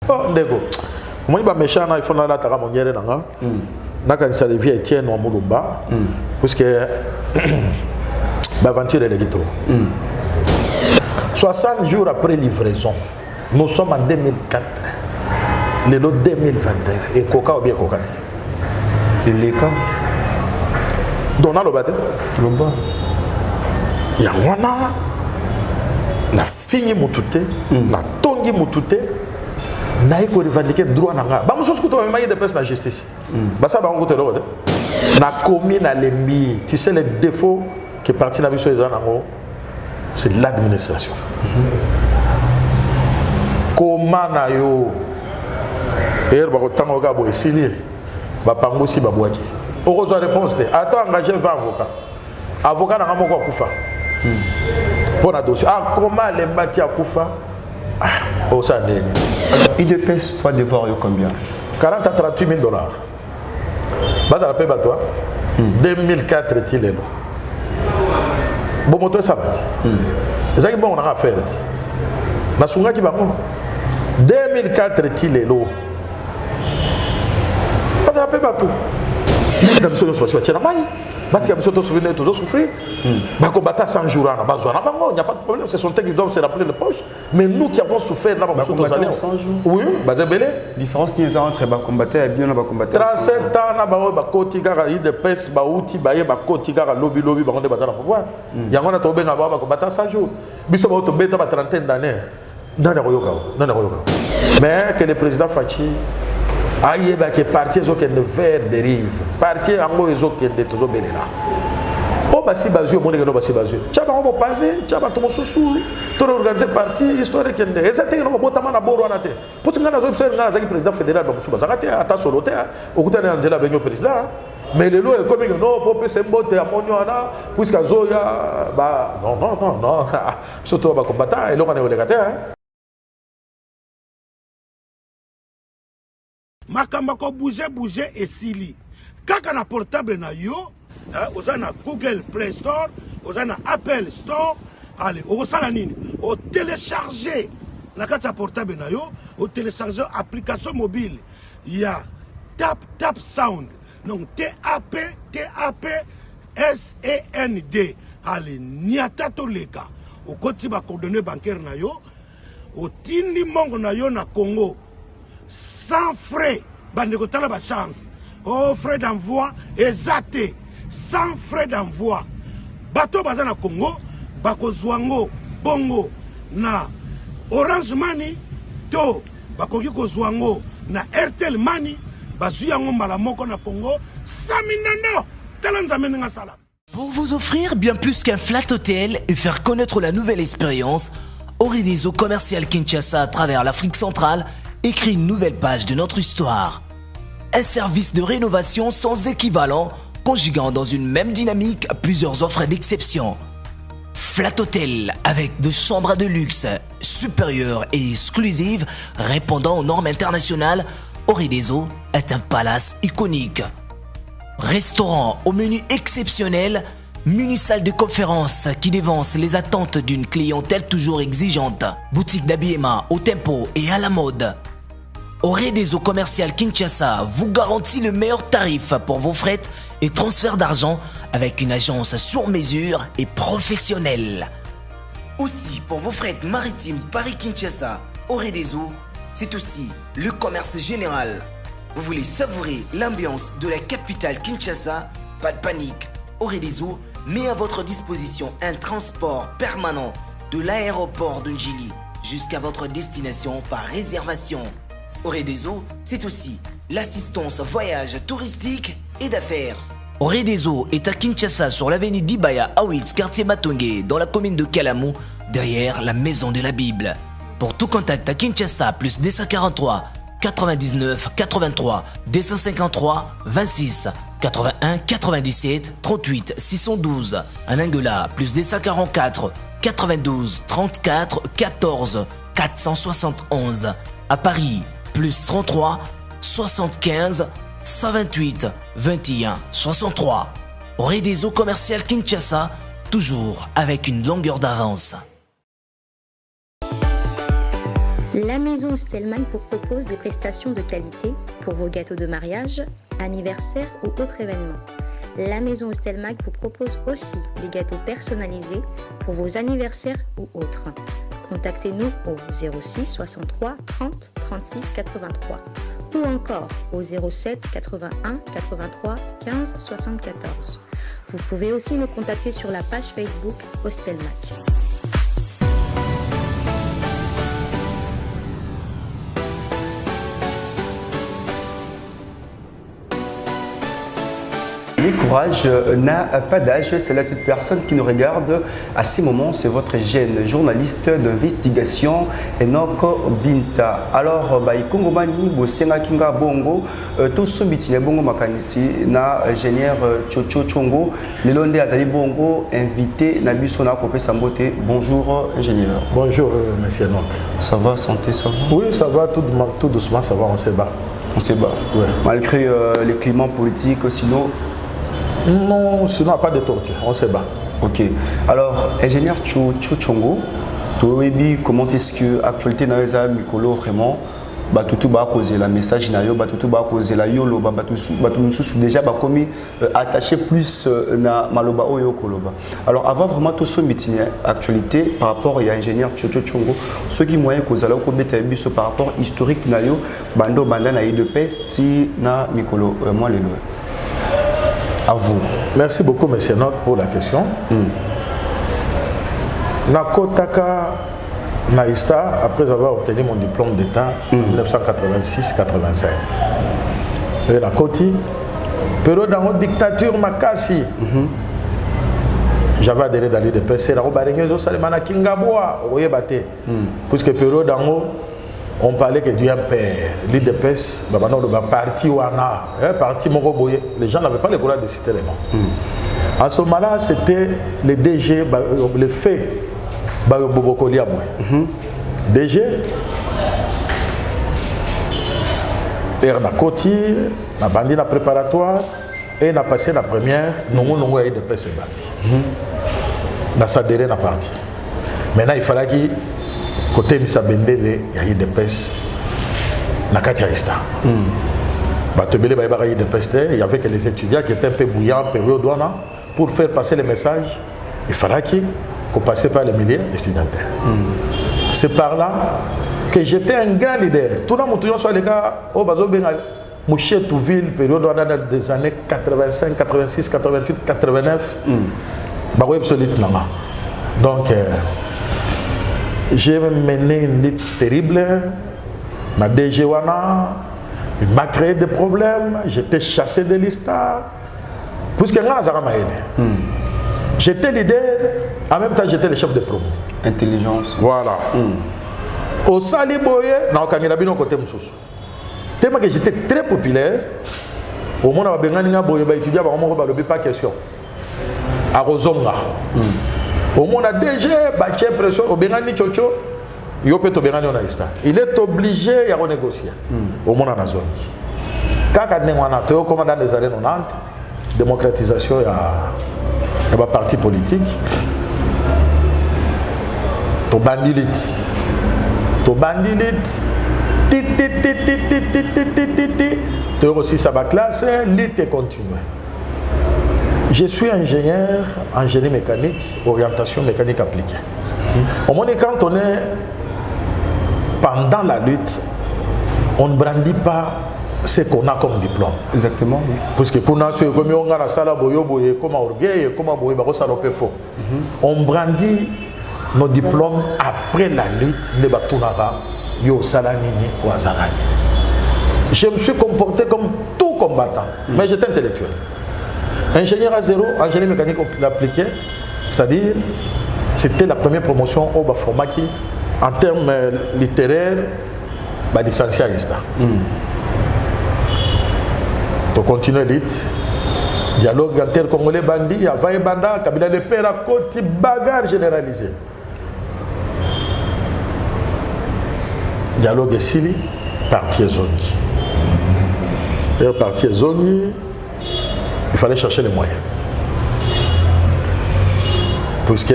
Oh, ndeko. Moi, il méchant, il faut que la tara monière nanga. Naka ça devient Etienne ou Mulumba. Puisque l'aventure est de 60 jours après livraison, nous sommes en 2004. Le lot 2021. Et Coca ou bien Coca. Et les cas. Donna le bâtiment. Le bas. Yangwana. La fini mutute. La tongi mutute. Naïko revendiquer droit nanga. Ba muso skuto maille de presse la justice. Ba ça ba on côté l'autre. Na commune à l'embi. Tu sais les défauts que parti na biso ezanango, c'est l'administration. Comment na yo er ba ko tango ga bo esili ba pangosi ba boaki. Heureusement réponse te. Attends engager 20 avocats. Avocat na moko akufa. Pour la dossier. Ah comment les mbati akufa? Ah, oh ça n'est. IDPS fois devoir combien? 40 à 38 000 dollars. Bata la paix toi. 2004 est-il là. Bon moto ça va. C'est ça bon on a affaire. Na sunga ki bango. 2004 est-il là. Bata la paix bateau. Il y a des choses qui se passent. Bati comme ça, tu souviens, tu dois souffrir. Bah combattre 100 jours, il n'y a pas de problème. Ce sont eux qui doivent se rappeler les poches. Mais nous qui avons souffert, là, combattre 100 jours. Oui, bah c'est belé. Différence n'est entre combattre et bien combattre. 37 ans, na ba kotika il de pes ba outil ba ba kotika lobby ba on débattre pouvoir. Ya ngona to benga ba combattre 100 jours. Biso ba to beta ba trentaine d'années. Nana koyoka. Mais que le président Fachi aïe bah que parti est ne vers dérive parti ango ezo que de toujours belela oh bah si bazu mon négro bah si bazu tchaba on va passer tchaba to mosusu to organiser parti histoire que ne ezate no botama na boro anate pour que ngana zo pse ngana zaki président fédéral ba musu bazakate ata solote okuta na ndela benyo président mais le lot est comme non pour pese mbote amonyo ana puisque zoya bah non surtout ba combattant et lo kana olekate hein. Makamba ko bouger et sili. Kaka na portable na yo, oza na Google Play Store, oza na Apple Store, allez, o sala nini? O télécharger na kati ya portable na yo, o télécharger application mobile. Il y a Tap Sound. Donc TAP-SAND. Allez, niata to leka. O koti ba coordonnées bancaires na yo, o tindi mongo na yo na Congo. Sans frais, bandeko tala ba chance. Oh, frais d'envoi, exact. Sans frais d'envoi. Bato bazana Congo, bako zwango, bongo, na Orange Money, to, bako kiko zwango, na Airtel Money, bazuyango malamoko na Congo, saminando, talanza meninga salam. Pour vous offrir bien plus qu'un flat hôtel et faire connaître la nouvelle expérience, Oridezo Commercial Kinshasa à travers l'Afrique centrale écrit une nouvelle page de notre histoire. Un service de rénovation sans équivalent, conjuguant dans une même dynamique plusieurs offres d'exception. Flat Hotel avec de chambres de luxe, supérieures et exclusives, répondant aux normes internationales, Oridezo est un palace iconique. Restaurant au menu exceptionnel, muni-salle de conférence qui dévance les attentes d'une clientèle toujours exigeante. Boutique d'habillement au tempo et à la mode. Oridezo Commercial Kinshasa vous garantit le meilleur tarif pour vos frais et transferts d'argent avec une agence sur mesure et professionnelle. Aussi, pour vos frais maritimes Paris-Kinshasa, Oridezo, c'est aussi le commerce général. Vous voulez savourer l'ambiance de la capitale Kinshasa? Pas de panique. Oridezo met à votre disposition un transport permanent de l'aéroport de Njili jusqu'à votre destination par réservation. Oridezo, c'est aussi l'assistance voyage touristique et d'affaires. Oridezo est à Kinshasa sur l'avenue d'Ibaya Awitz, quartier Matongé, dans la commune de Kalamou, derrière la maison de la Bible. Pour tout contact à Kinshasa, plus 243 99 83 253 26 81 97 38 612. En Angola, plus 244 92 34 14 471. À Paris, plus 33 75 128 21 63. Oridezo Commercial Kinshasa, toujours avec une longueur d'avance. La maison Stelman vous propose des prestations de qualité pour vos gâteaux de mariage, anniversaire ou autres événements. La maison Stelmag vous propose aussi des gâteaux personnalisés pour vos anniversaires ou autres. Contactez-nous au 06 63 30 36 83 ou encore au 07 81 83 15 74. Vous pouvez aussi nous contacter sur la page Facebook Hostelmac. Courage n'a pas d'âge, c'est là toute personne qui nous regarde. À ce moment, c'est votre jeune journaliste d'investigation Enoch Binta. Alors, Kongomani, Bosenga Kinga Bongo, tout ce bitine Bongo Makanisi, na ingénieur Chocho Chongo, Lelonde Azali Bongo, invité Nabisona Kopé Sambote. Bonjour, ingénieur. Bonjour, monsieur Enoch. Ça va, santé, ça va? Oui, ça va, tout doucement, ça va, on se bat. On se bat. Ouais. Malgré les climats politiques, sinon. Non, sinon pas de torture, on se bat. Ok. Alors, ingénieur Chongo, comment est-ce que l'actualité dans les Mikolo vraiment tout va causer la message nayo, tout va causer la yolo, déjà commis attaché plus na maloba oyo koloba. Alors avant vraiment tout ce meeting actualité par rapport à l'ingénieur Chongo, ce qui moyen cause alors qu'on mettait biso par rapport historique nayo, bando banda na de peste na Mikolo moi les lois. À vous. Merci beaucoup, M. Noc, pour la question. Nakotaka Naïsta, après avoir obtenu mon diplôme d'État en 1986-87. Et la Koti, période dans la dictature Makasi. J'avais adhéré dans l'IDPS, c'est la Robarengezo Salemana Kingaboa, puisque période dans on parlait que Dieu père, l'IDPS, parti Wana, parti Moroboye, les gens n'avaient pas le courage de citer les noms. À ce moment-là, c'était le DG, le fait, Boboko Liaboué. DG, Erna Koti, la bandine préparatoire, et on a passé la première, nous avons IDPS et bandi. On a s'adhéré la partie. Maintenant, il fallait qu'il côté Missa Bendele, il y a eu des pêches. Nakatiaïsta. Il y avait que les étudiants qui étaient un peu bouillants en période douane pour faire passer les messages. Il fallait qu'on passe par les milieux étudiantaires. C'est par là que j'étais un grand leader. Tout le monde soit les gars, au Bazo Bengal, Mouché Touville, période douane des années 85, 86, 88, 89. Donc, j'ai mené une lutte terrible. Ma DG Wana, il m'a créé des problèmes. J'étais chassé de l'ISTA. Puisque j'étais leader, en même temps j'étais le chef de promo. Intelligence. Voilà. Au Saliboye, non, côté Moussous. Tellement que j'étais très populaire. Au monde où on a étudié, on ne pas question. À Rozonga. Au monde a déjà battu pression au Benani Chocho, il est obligé de renégocier. Au monde en a zone. Quand on a comme dans les années 90, démocratisation, il y a un parti politique. Tu bandilite. Tu aussi ça va classe, l'île continue. Je suis ingénieur en génie mécanique, orientation mécanique appliquée. Au moins, quand on est pendant la lutte, on ne brandit pas ce qu'on a comme diplôme. Exactement. Oui. Parce que on brandit nos diplômes après la lutte. Je me suis comporté comme tout combattant, mais j'étais intellectuel. Ingénieur à zéro, en génie mécanique appliqué, c'est-à-dire c'était la première promotion au Bafomaki en termes littéraires, licencié à l'ISTA. Tu continues l'IT, dialogue inter-congolais bandit, Yavaye Banda, Kabila de Père à côté, bagarre généralisée. Dialogue Sili, parti Zongi. Et parti Zongi, il fallait chercher les moyens. Puisque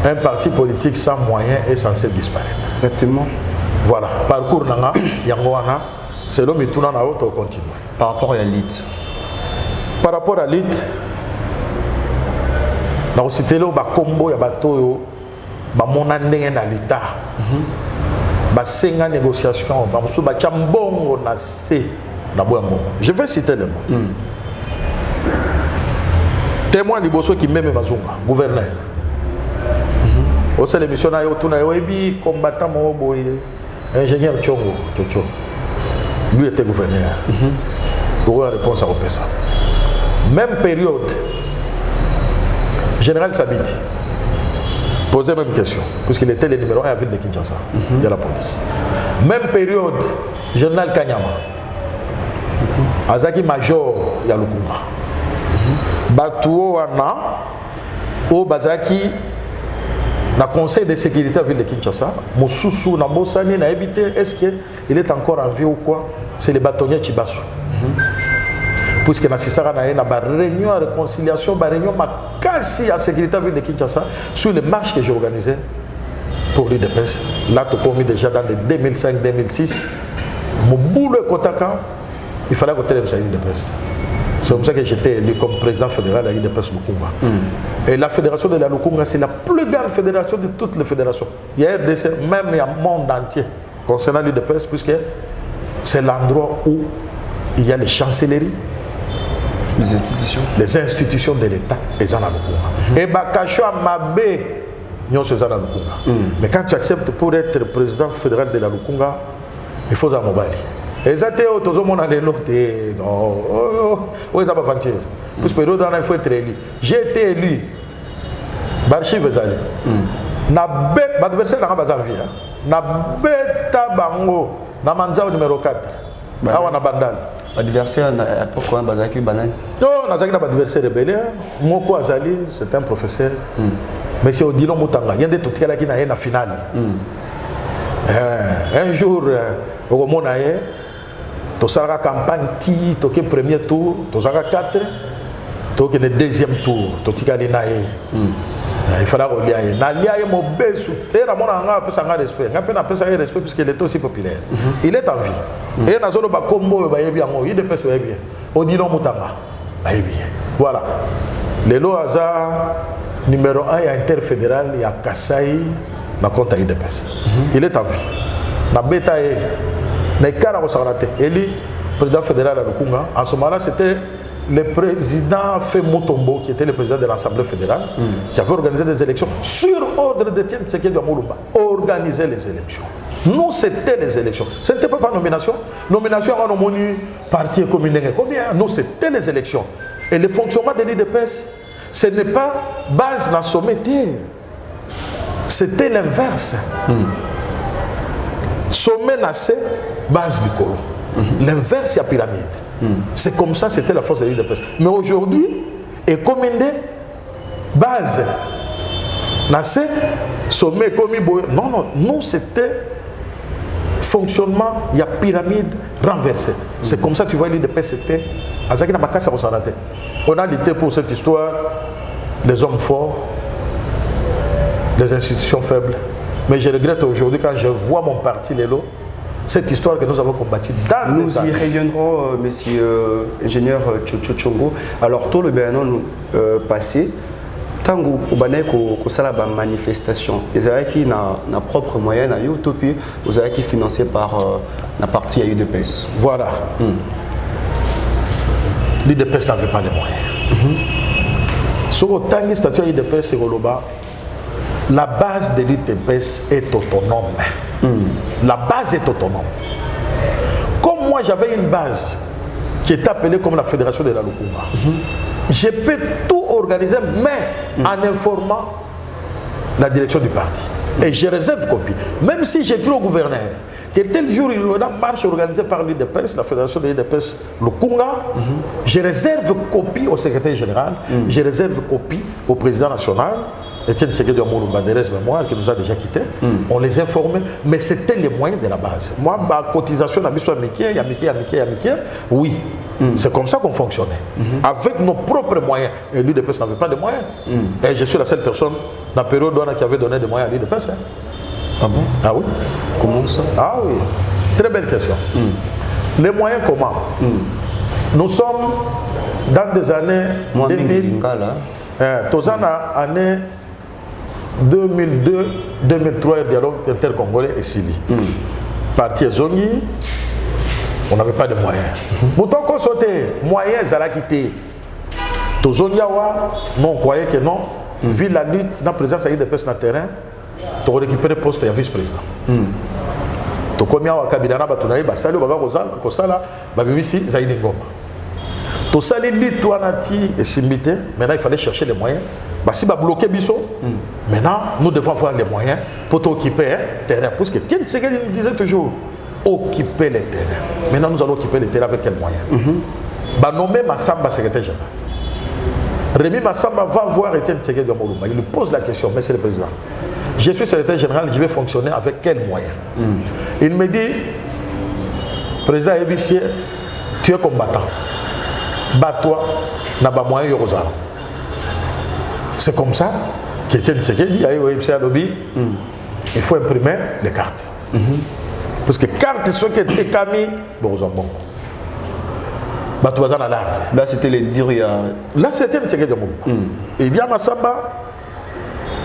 un parti politique sans moyens est censé disparaître. Exactement. Voilà, parcours nanga yangoana, c'est l'homme qui tourne en haut, continue. Par rapport à l'élite. Par rapport à l'élite, dans le cité là, combo ya bato ba monandenge na l'État. Ba senga négociation, ba musu ba chambongo na se na boyamo. Je vais citer les noms. Témoin liboso qui même bazunga, gouverneur. Au sein de l'émission na yo tuna yo ebi combattant mo boy ingénieur Tchongo Tchocho. Lui était gouverneur. Pour la réponse à Opessa. Même période, Général Sabiti posait la même question, puisqu'il était le numéro 1 à la ville de Kinshasa, de la police. Même période, Général Kanyama, Azaki Major Yalukunga, Batuo Wana, au Bazaki, na conseil de sécurité à la ville de Kinshasa, Moussousou, Nambosani, n'a habité, est-ce qu'il est encore en vie ou quoi? C'est les bâtonniers Chibasu. Puisque l'assistant a une réunion de réconciliation, une réunion à la sécurité de Kinshasa sur les marches que j'ai organisées pour l'UDPS. Là, tu as commis déjà dans les 2005-2006. Mon boulot Kotaka, il fallait que tu aies l'UDPS. C'est comme ça que j'étais élu comme président fédéral de l'UDPS Lukunga. Et la fédération de la Lukunga, c'est la plus grande fédération de toutes les fédérations. Il y a RDC, même il y a le monde entier concernant l'UDPS, puisque c'est l'endroit où il y a les chancelleries. Les institutions de l'État et Zana Lukunga. Et Bakashwa Mabe, nous sommes Zana Lukunga. Mais quand tu acceptes pour être président fédéral de la Lukunga, il faut Zana Mobali. Et ça, tu as tout le monde à l'éloigner. Non, oui, ça va aventure. Parce que il faut être élu. J'ai été élu. Barchi Vezali. Na bête, l'adversaire n'a pas envie. Na bête Bango. Na manzao numéro 4. Awa na bandal. Adversaire, pourquoi Bazaki Banane? Non, Nazaki n'a pas d'adversaire rebelle. Moko Azali, c'est un professeur. Mais c'est Odilon Moutanga. Il y a des tout qui n'a rien à finale. Un jour, au Monaye, tu seras campagne ti, tu es premier tour, tu seras 4, tu es le deuxième tour, tu seras naïe. Il faudra relier. Naïe, mon bébé, tu es un respect. Un respect puisqu'il est aussi populaire. Il est en vie. Et dans le combo, il est bien. Odilon Moutanga. Voilà. Le hasard numéro 1, il y a interfédéral, il y a Kassai, na compte IDPS. Il est en vie. Na bêta est. Eli, président fédéral à Lukunga, en ce moment-là, c'était le président Femotombo, qui était le président de l'Assemblée fédérale, qui avait organisé des élections sur ordre de Tiens Tshisekedi Moulumba. Organiser les élections. Nous, c'était les élections. Ce n'était pas nomination. Nomination à l'hommonie, parti communal. Combien? Nous, c'était les élections. Et le fonctionnement de l'IDPS, ce n'est pas base dans le sommet. C'était l'inverse. Sommet nassé, base du colo. L'inverse, il y a pyramide. C'est comme ça, c'était la force de l'île de presse. Mais aujourd'hui, et commandé, base nassé, sommet, commis, non, non, nous, c'était fonctionnement, il y a pyramide renversée. C'est comme ça que tu vois l'île de presse, c'était. On a lutté pour cette histoire, les hommes forts, les institutions faibles. Mais je regrette aujourd'hui quand je vois mon parti Lelo, cette histoire que nous avons combattue dans nous y reviendrons, monsieur ingénieur Tchongo. Alors, tout le Bénin passé, tant que vous avez une manifestation, vous avez une propre moyen, vous avez financé par la partie UDPS. Voilà. L'UDPS n'avait pas les moyens. Sur autant de statuts UDPS, c'est la base de l'UDPS est autonome. La base est autonome. Comme moi, j'avais une base qui est appelée comme la Fédération de la Lukunga. Je peux tout organiser, mais en informant la direction du parti. Et je réserve copie. Même si j'écris au gouverneur que tel jour il y aura une marche organisée par l'UDPS, la Fédération de l'UDPS Lukunga, je réserve copie au secrétaire général, je réserve copie au président national, Etienne Tshisekedi Moulumba, des mémoires qui nous a déjà quittés, on les informait, mais c'était les moyens de la base. Moi, ma cotisation, oui, c'est comme ça qu'on fonctionnait. Avec nos propres moyens. Et l'UDPS n'avait pas de moyens. Et je suis la seule personne dans la période qui avait donné des moyens à l'UDPS. Ah bon? Ah oui. Comment ça? Ah oui. Très belle question. Les moyens comment? Nous sommes dans des années 2000. Tozana année 2002, 2003, le dialogue intercongolais et Sili. Parti Zongi, on n'avait pas de moyens. Pourtant, qu'on sautait, moyens à la quitter. Tozongiawa, non, on croyait que non. Vu la lutte, dans la présence de personnes sur le terrain, tu as récupéré le poste de vice-président. Tu as commis à Kabinana, tu as dit, salut, Kosala, Babimisi, Zaïdi Ngoma. Tu as sali lutte, tu as dit, et Simbité, maintenant il fallait chercher les moyens. Si tu as bloqué Bisso, maintenant nous devons avoir les moyens pour t'occuper le terrain. Parce que Tien Tshisekedi nous disait toujours, occuper les terrains. Maintenant nous allons occuper les terrains avec quels moyens? Nommer Massamba secrétaire général. Rémi Massamba va voir Etienne Tshisekedi de Moloumba. Il lui pose la question, monsieur le président, je suis secrétaire général, je vais fonctionner avec quels moyens? Il me dit, président Ebissier, tu es combattant. Bats-toi, n'a pas moyen de Rosal. C'est comme ça qu'Etienne Tshisekedi a eu au lobby, il faut imprimer les cartes. Parce que cartes, ce qui étaient camis, bon. Là, c'était les dires. Là, c'était un secret de mon. Et bien, Massamba,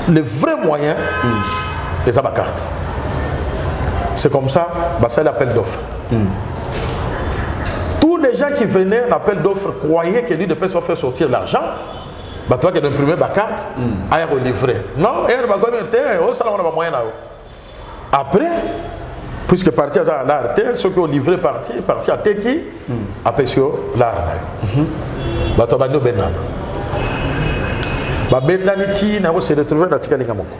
le vrai moyen, les cartes. C'est comme ça, c'est l'appel d'offres. Tous les gens qui venaient à l'appel d'offres croyaient que lui de faire sortir l'argent. Toi qui as imprimé ma carte, à livrer. Non, après, puisque parti à l'art, ceux qui ont livré parti à Teki, après l'art. Batabano Benan. Benaniti n'a pas se retrouvé dans Tikalingamoko.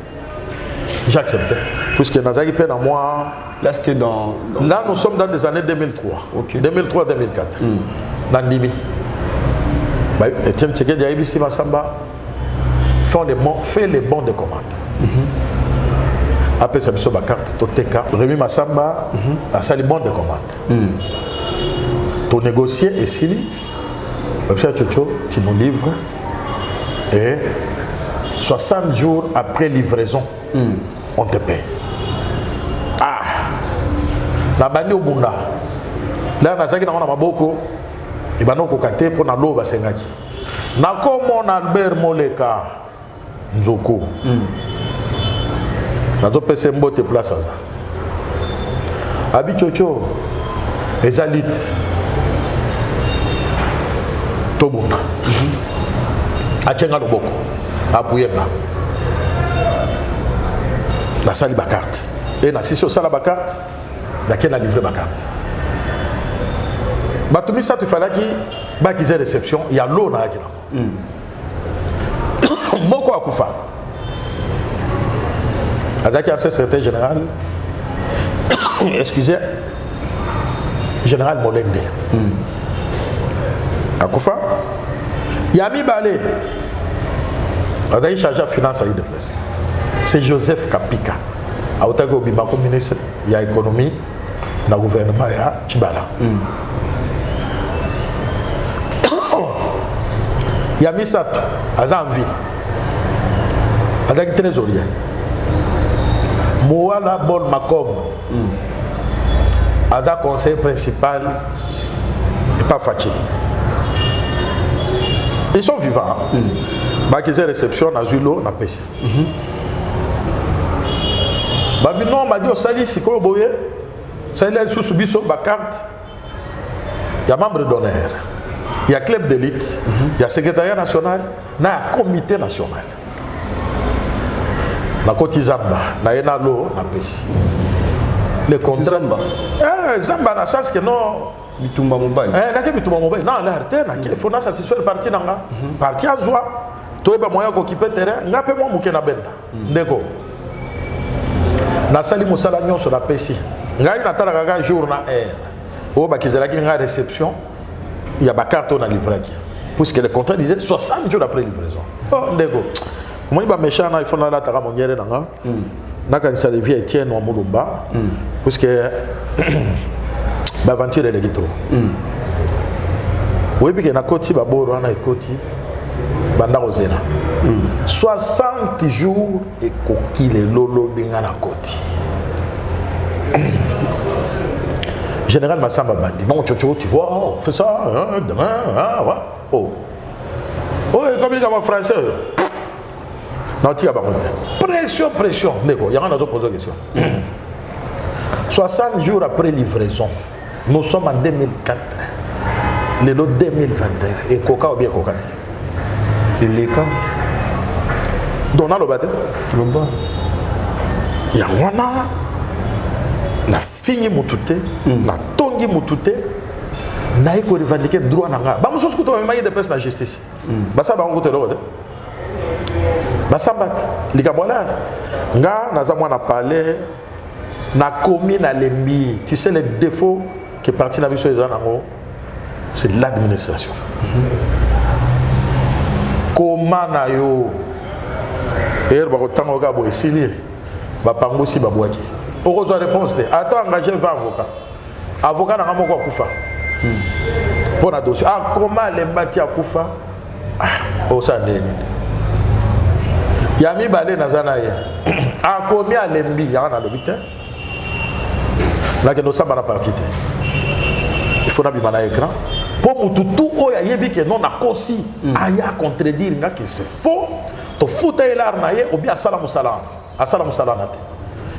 J'ai accepté. Puisque Nazari peine à moi. Là, c'était dans. Là, nous sommes dans des années 2003. 2003-2004. Dans Nimi. Etienne Tshisekedi a Ibisi Massamba fait les bons de commande. Après ça, ma carte, Toteka. Rémi Massamba a fait les bons de commande. Tu négocier et Sili, tu nous livres et 60 jours après livraison, on te paye. Ah! La bande au Bunda. Là, on a dit qu'on a beaucoup. Il va nous cocater pour nous l'eau. Na comme Albert Moleka Nzoko. Na zo pese mbote place ça. Abi Chocho ezalit. Tobuna. Achenga loboko. Apuyeba. La sali ba carte. Et na si sur ça la ba carte, laquelle a livré ma carte. Batumi ça tu fallait qu'ils aient réception, il y a l'eau dans la Moko Akufa. Azaki a secrétaire général, excusez, général Molende. Akufa, Yami Balé, Azaki chargé de finance à l'IDPS. C'est Joseph Kapika. A Otago Bimako ministre, il y a économie, dans le gouvernement, il y a Chibala. Il y a Missato, Azanvi, avec trésorier. Mouala Bon Makom, Aza conseil principal, et pas Fachi. Ils sont vivants. Ils ont réception à Zulo, à Pessi. Non, m'a dit au Sali, si comme Boye, ça il est sous Subiso, ma carte, il y a membre d'honneur. Il y a club d'élite, il y a secrétariat national, il y a comité national. La côte Zamba, il y a l'eau, il y a les contrats. Zamba, dans le sens que non. Bitumba Mobile. Non, il faut satisfaire le parti. Parti à Zoua, tu as moyen d'occuper le terrain, il y a peu moins de benda. D'accord. Na sali musala nyonso na pesi. Ngai na tala kaka jour na air. O ba kizela ki nga réception. Il y a ba carte on a livré qui. Puisque le contrat disait 60 jours après livraison. Oh ndeko. Moi ba méchant na il faut na la taka moniere nanga. Na kan sa devient Etienne wa Mulumba. Puisque ba aventure de l'équitro. Oui puis que na koti ba boro na ekoti banda kozena. 60 jours et coquille lolo binga na koti. Général Massamba Bandi, non, Tchotcho, tu vois, on fait ça, hein, demain, hein, ouais. Oh. Oh, comme il dit en français. Non, tu as pas compté. Pression, pression. Il y a un autre posé question. 60 jours après livraison, nous sommes en 2004. Le lot 2021. Et Coca ou bien Coca. Et les cas Donc, on a le bâtiment. Le bas. Il y a un na fini mutute, na tongi mutute, na eko revendiquer droit nanga. Ba muso skuto ma yede presse na justice. Ba sa ba ngote lo de. Ba sa ba likabona. Nga na za mwana parler na komi na lembi. Tu sais les défauts que parti na biso ezana ngo, c'est l'administration. Comment na yo ba ko tango ga bo esili ba pangosi ba boaki. Heureusement réponse. Attends, engager 20 avocats. Avocat n'a pas encore Koufa. Pour la dossier. Ah, comment les bâtis à Koufa? Ah, au Sandé. Yami Balé Nazanaye. Ah, combien l'embi? Il y a un habitant. Là, que nous sommes à la partie. Il faut n'avoir un écran. Pour tout, oh, il y a que non, a aussi. Aya contredire que c'est faux. Tu fous l'arnaïe ou bien salam salam. À salam salam.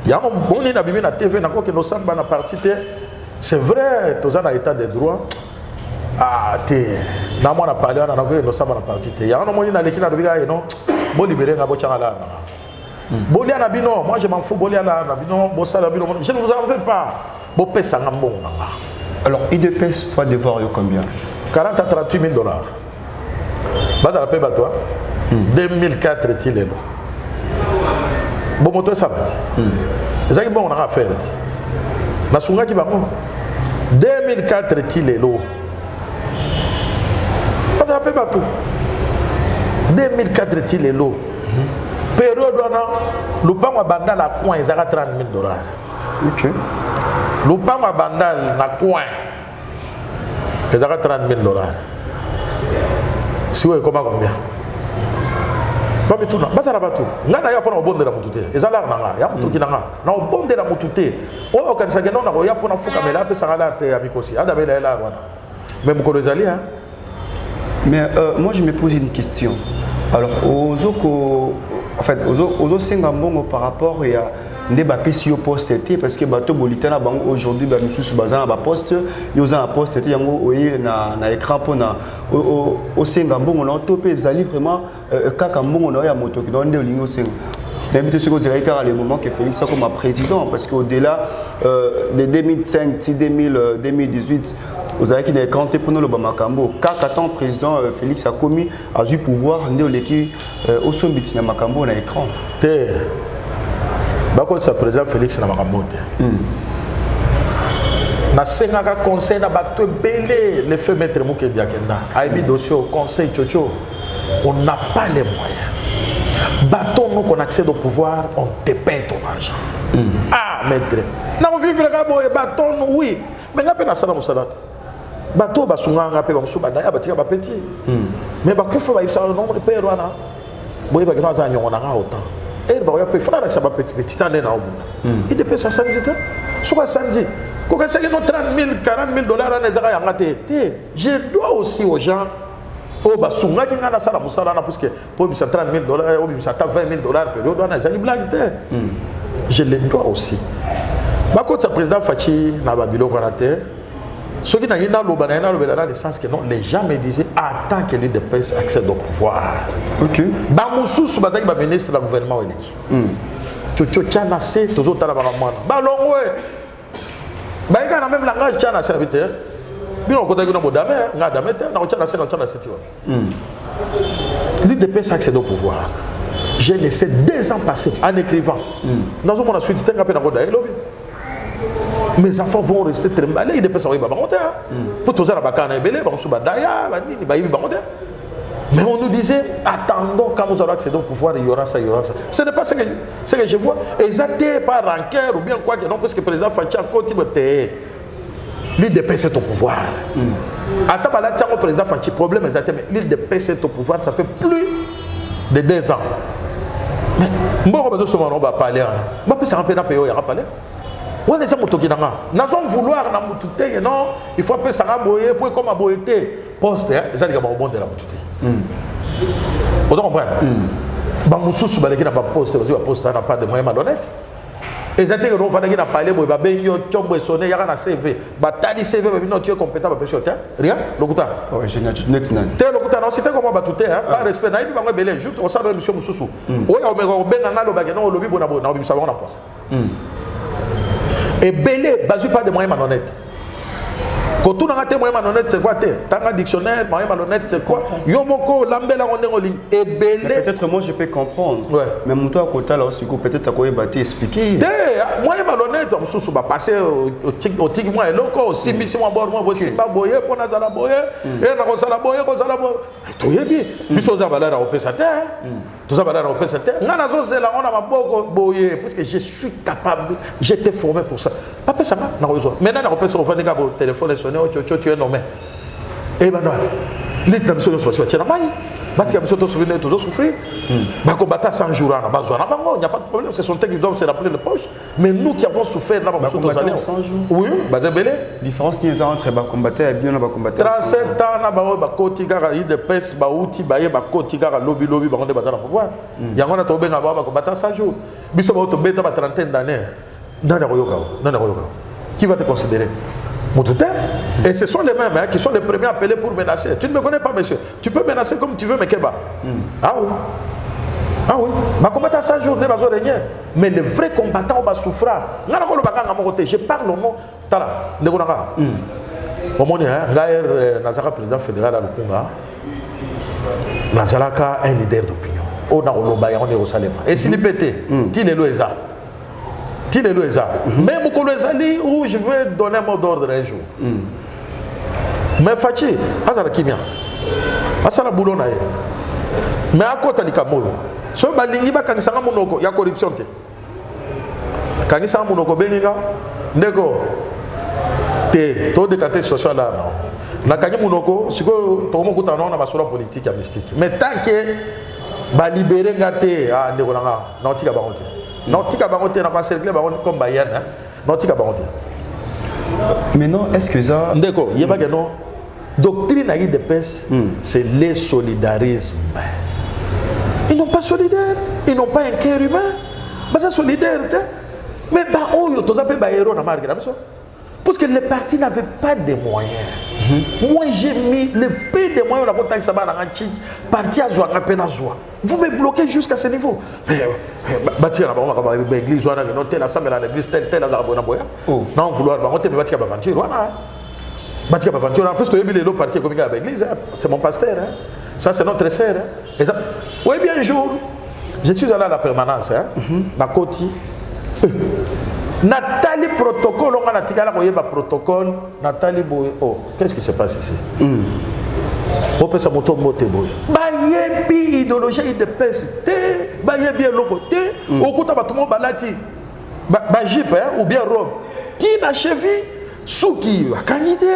Il y a un bon na bimi na TV na ko que nous sommes na partie. C'est vrai, tous en état de droit. Ah, na moi na parlé na ko nous sommes na partie. Il y a un moment na l'équipe na biga non. Bon libérer na bo changala. Bolia na bino, moi je m'en fous bolia na bino, bo sala bino. Je ne vous en veux pas. Bo pesa ngambon na. Alors, IDPS va devoir combien? 40 à 38 000 $. Bah ça la paie toi. 2004 est-il là. Bon moto ça va. C'est ça bon on a affaire. Na sunga ki bango. 2004 est-il là. Bah ça la paie tout. 2004 est-il là. Période on le bango banda la coin ils a 30 000 $. OK. Le bango banda na coin ils a 30 000 $. Si vous comment combien? Babi tout na bazala bato ngana ya pona obondela mutute ezala nanga ya mutuki nanga na obondela mutute o kanisa ngeno na ya pona fuka mela pe sangala te ya mikosi ada bela la wana même ko ezali hein. Mais moi je me pose une question. Alors aux Sengambongo par rapport à ndeba pesi yo poste parce que bato bolitana bango aujourd'hui ba misusu bazana ba poste yo za poste yango oyi na écran pona au Sengambongo na topé ezali vraiment kaka mbongo na ya moto ki donne lingo sengo. Je t'invite ce que vous avez car le moment que Félix comme président parce qu'au-delà de 2005 2018 vous avez qui des comptes pour nous le Bamakambo. 4 ans président Félix a commis a du pouvoir ndoleki au sombiti na makambo na écran. Bako sa président Félix na makamote. Na sengaka conseil na bato belé le fait maître Mukendi Akenda. Aibi dossier au conseil Tchotcho. On n'a pas les moyens. Bateau nous qu'on accède au pouvoir, on te paie ton argent. Ah maître. Na on vivre ka boy bateau oui. Mais ngapé na sala musalat. Bateau basunga ngapé ba musuba na ya batika ba petit. Mais ba kufa ba isa nombre de payer wana. Boy ba kina za nyonga na autant. Et bah, il faut que ça va petit année na obu. Il dépend ça samedi temps. Soit samedi. Quand c'est que nous 30 000 40 000 $ à nezaka yangate. Je dois aussi aux gens oh bah sunga qui ngana sala musala na parce que pour bisa 30 000 $, ou bisa 20 000 $ période on a blague. Je les dois aussi. Bah quand ça président Fachi na babilo konate. Ce qui n'a rien dans le sens que non, les gens me disaient attends que l'UDPS accède au pouvoir. Ok. Bamoussou Soubazaki va ministre du gouvernement. Tchotcho Tchanase, toujours Talabaramana. Balon, ouais. Bah, il y a même langage Tchanase habité. Bien, on côté de nos dames, on a damé, on a Tchanase. L'UDPS accède au pouvoir. J'ai laissé 2 ans passer en écrivant. Dans un moment, suite, tu as un mes enfants vont rester très mal. Ils ne peuvent pas monter. Pour tous les mais on nous disait, attendons quand nous allons accéder au pouvoir, il y aura ça, il y aura ça. Ce n'est pas ce que je vois. Et ça n'est pas rancœur ou bien quoi que non, parce que le président Fachi a continué. L'île de paix c'est au pouvoir. Attends, là, le président Fachi, problème exactement. L'île de paix c'est au pouvoir, ça fait plus de 2 ans. Mais, on va parler. On va parler. on est moto qui n'a vouloir na mutute non il faut appeler ça boyer pour comme boyete poste ça dit que bon de la mutute on comprend ba mususu ba lekina ba poste aussi ba poste n'a pas de moyens malhonnêtes et ça dit que on va na parler bo ba benyo chombo sonné ya na CV ba tali CV ba non tu es compétent ba personne rien lokuta oh ingénieur tu net nan te lokuta non c'était comment ba tuté hein pas respect na ibi ba belé juste on ça dans mission mususu o ya o me ko benga ngalo ba non lobi bona bona obi savon na poste et belé basu pas de moyens malhonnêtes. Quand on a des moyens malhonnêtes, c'est quoi? Tanga dictionnaire, moyens malhonnêtes, c'est quoi? Yomoko, lambela, on est en ligne. Et belé. Peut-être moi je peux comprendre. Ouais. Mais mon toi à côté là aussi, peut-être à quoi il expliquer. Moyens malhonnêtes, on se va passer au tic moi et loco, au simbi, moi bord, moi aussi pas boyer, pour nazala boyer, et na kosala boyer, kosala boyer. Tout est bien. Mais ça va l'air au pesate. Tout ça va l'air au pesate. On a zosé là, on a ma boyer, parce que je suis capable, j'étais formé pour ça. Papa ça va, maintenant on peut se refaire des gars au téléphone. Tu es nommé. Et ben non, les temps sont passés. Tu es nommé. Bati comme ça, tu souffres, toujours souffrir. Bah combattre 100 jours, on a besoin. Il n'y a pas de problème. C'est son texte qui doit se rappeler de poche. Mais nous qui avons souffert, là, on combattre 100 jours. Oui, bah c'est belé. Différence qui est entre bah combattre et bien on va combattre. 37 ans, na bah côté gara il de pèse bah outil bah bah côté gara lobby bah on est battu dans le pouvoir. Il y a un autre ben bah combattre 100 jours. Biso bah auto bête bah trentaine d'années. Nana royoka. Qui va te considérer? Et ce sont les mêmes hein, qui sont les premiers appelés pour menacer. Tu ne me connais pas, monsieur. Tu peux menacer comme tu veux, mais Keba. Ah oui. Ah oui. Ma combattant 100 jours, n'est pas rien. Mais les vrais combattants, on va souffrir. Je parle au nom. Tala. Au moment où Nazara, président fédéral à Lukunga, Nazara un leader d'opinion. On a on est au Salema. Et s'il est pété, il est loéza. Même au Kolezali où je vais donner un mot d'ordre un jour. Mais Fachi, Azara Kimia, Asala Boulona, mais à côté de Kamoyo, ce Balingiba Kanisanga Monoko, il y a corruption. Kanisanga Monoko Beninga, Nego, te, taux de catégorie sociale là. Nakanya Monoko, si vous avez un peu politique et mystique. Mais tant que ba libérer gâté, ah, Nego Nanga, non, tu as pas honte. Non, tu as pas honte, n'a pas cerclé comme Bayern, non, tu as pas honte. Mais non, est-ce que ça. D'accord, il y a pas que non. Doctrine de PES, c'est le solidarisme. Ils n'ont pas solidaire, ils n'ont pas un cœur humain. Mais c'est solidarité. Mais bah, oh, tu as pas héros dans marque, parce que les partis n'avaient pas de moyens. Moi, j'ai mis le peu de moyens pour que ça va dans un parti à Zoua, à peine à Zoua. Vous me bloquez jusqu'à ce niveau. Bâtir l'église, telle assemblée à l'église, telle à la bonne boya. Non, vouloir monter, mais bâtir l'aventure, voilà. Bâtir l'aventure, parce que le parti comme à l'église, c'est mon pasteur. Ça, c'est notre sœur. Oui, bien un jour, je suis allé à la permanence, à Koti. Nathalie protocole, on a tiré le protocole. Nathalie Boye. Oh, qu'est-ce qui se passe ici? On peut se moto moté Boye. Bayebi idéologie de PST, bayebi l'autre côté. Au côté de tout le monde balati. Bajip ou bien robe. Qui n'a cheville? Souki, Kanité.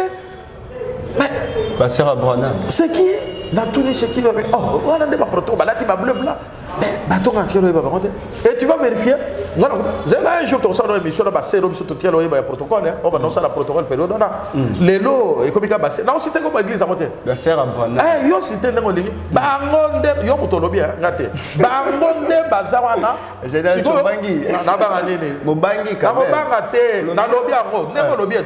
Passer à Brana. C'est qui? Dans tout les c'est qui? Oh, on a des protocole, balati bleu blanc. Et tu vas vérifier. J'ai là un jour, tu as une émission, tu as un protocole. On va lancer le protocole. Les lots, et comme il y a non, c'était comme l'église à monter. La serre à Brana. Eh, yo, c'était dans l'église. Bangonde, yo, motolobi, gâté. Bangonde, bazawana. J'ai dit, Mobangi. Mobangi, quand même. Dans le lobby,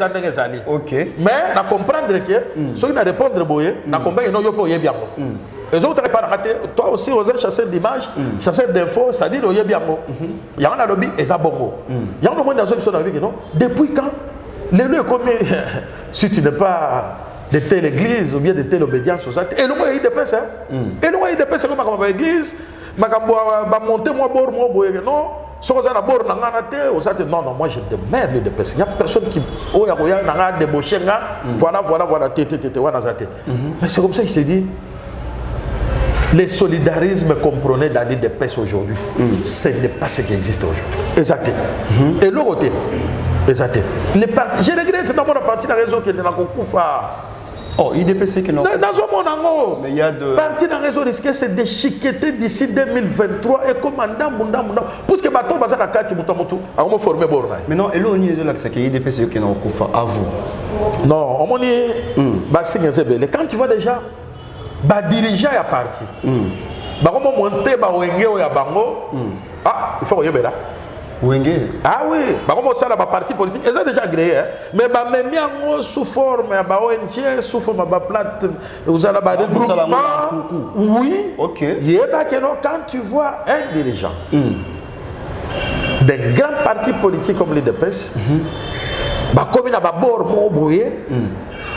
ok. Mais, na comprendre que, ceux qui na répondre, na comprendre, non, yo, pour y bien. Les autres pas raté. Toi aussi, vous êtes chasseur d'images, chasseur d'infos, c'est-à-dire qu'il y a bien. Il y a un lobby et ça bongo. Il y a un moment dans une zone avec non. Depuis quand les lieux comme si tu n'es pas de telle église ou bien de telle obédience société. Et le moyen de paix, et le moyen de paix, c'est comme ma église, ma monter moi bord moi boye non. Si vous avez un bord non, non, moi je demande de paix. Il n'y a personne qui a débauché, voilà, mais c'est comme ça que je te dis. Le solidarisme comprenait dans l'île de paix aujourd'hui. Ce n'est pas ce qui existe aujourd'hui. Exactement. Et l'autre côté, exactement. Je regrette dans mon parti la raison qu'il n'y a pas Oh, IDPC qui non. Mais il y a de. Parti dans réseau risqué, c'est déchiqueté d'ici 2023 et comme parce que bateau bazar la carte mutamotu, à on former borna. Mais non, et là on y est de l'accès que IDPC qui non kufa à vous. Non, on y bah signe zebele. Quand tu vois déjà bah dirigeant ya parti. Bah comment monter bah wenge ya bango. Ah, il faut y là. Wenge. Ah oui, bah comment ça là bah parti politique, ils ont déjà agréé hein. Mais bah même bien sous forme bah ONG sous forme bah plate vous allez bah regroupement. Oui. OK. Yeba que non quand tu vois un dirigeant d'un grand parti politique comme l'IDPS, bah comme il a bah bord mon boye,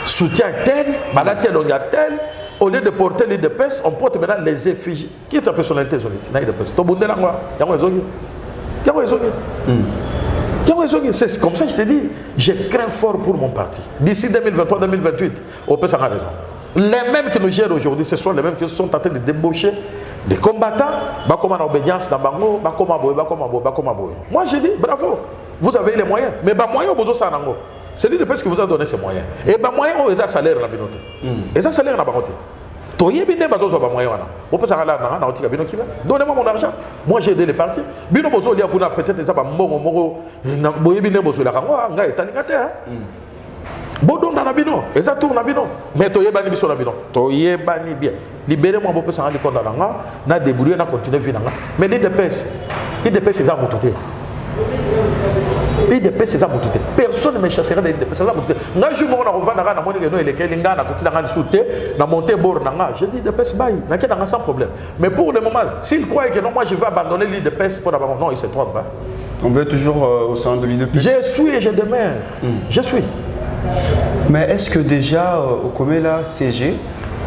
soutien tel, bah là tel on y a tel. Au lieu de porter l'IDPS, on porte maintenant les effigies. Qui est ta personnalité solide? L'IDPS. Ton bonheur là moi, y'a quoi c'est comme ça que je te dis, je crains fort pour mon parti. D'ici 2023-2028, on peut s'en avoir raison. Les mêmes qui nous gèrent aujourd'hui, ce sont les mêmes qui sont en train de débaucher des combattants, bah comme en obédience dans Bango, bah comme à boy. Moi je dis bravo, vous avez les moyens, mais bah moyen au besoin ça nango. C'est lui de qui vous a donné ces moyens. Et bah moyen au ça salaire la binote. Et ça salaire na bangote. Toye bine bazo ba moyen wana. On peut s'arrêter là na otika bino kiba. Donnez-moi mon argent. Moi j'ai aidé les partis. Bino bozo lia kuna peut-être ça ba mbongo moko na boye bine bozo la kango nga etaninga te hein. Bodo na bino, et ça tourne na bino. Mais toye bani biso na bino. Toye bani bien. Libérez-moi pour s'en rendre compte là na débrouiller na continuer vivre là. Mais l'IDPS c'est ça mototé. IDPS c'est ça mototé. Personne ne me chassera de l'IDPS c'est ça mototé. Nga jour mo na revendre na moni que no eleke linga na kokila nga souté na monter bord na nga. Je dis IDPS bail, na ke na sans problème. Mais pour le moment, s'il croit que non moi je vais abandonner l'IDPS pour d'abord non, il se trompe pas. On veut toujours au sein de l'IDPS. Je suis et je demeure. Je suis. Mais est-ce que déjà au Komela CG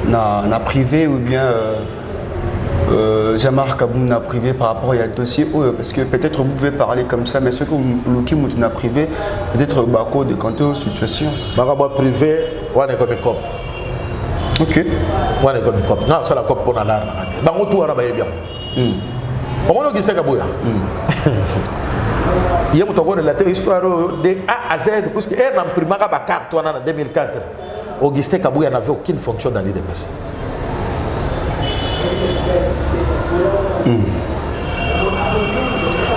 n'a privé ou bien Jean-Marc Kaboum n'a privé par rapport à un dossier parce que peut-être vous pouvez parler comme ça, mais ce que Luki Moutou n'a privé, peut-être Bako de compter aux situations. Baraba privé, on est comme cop. Ok. On est comme cop. Non, c'est la cop pour la Bango tout on a bien. On a Augustin Kabouya. Il y a une histoire de A à Z, parce qu'elle n'a pris ma carte en 2004. Augustin Kabouya n'avait aucune fonction dans l'IDPS.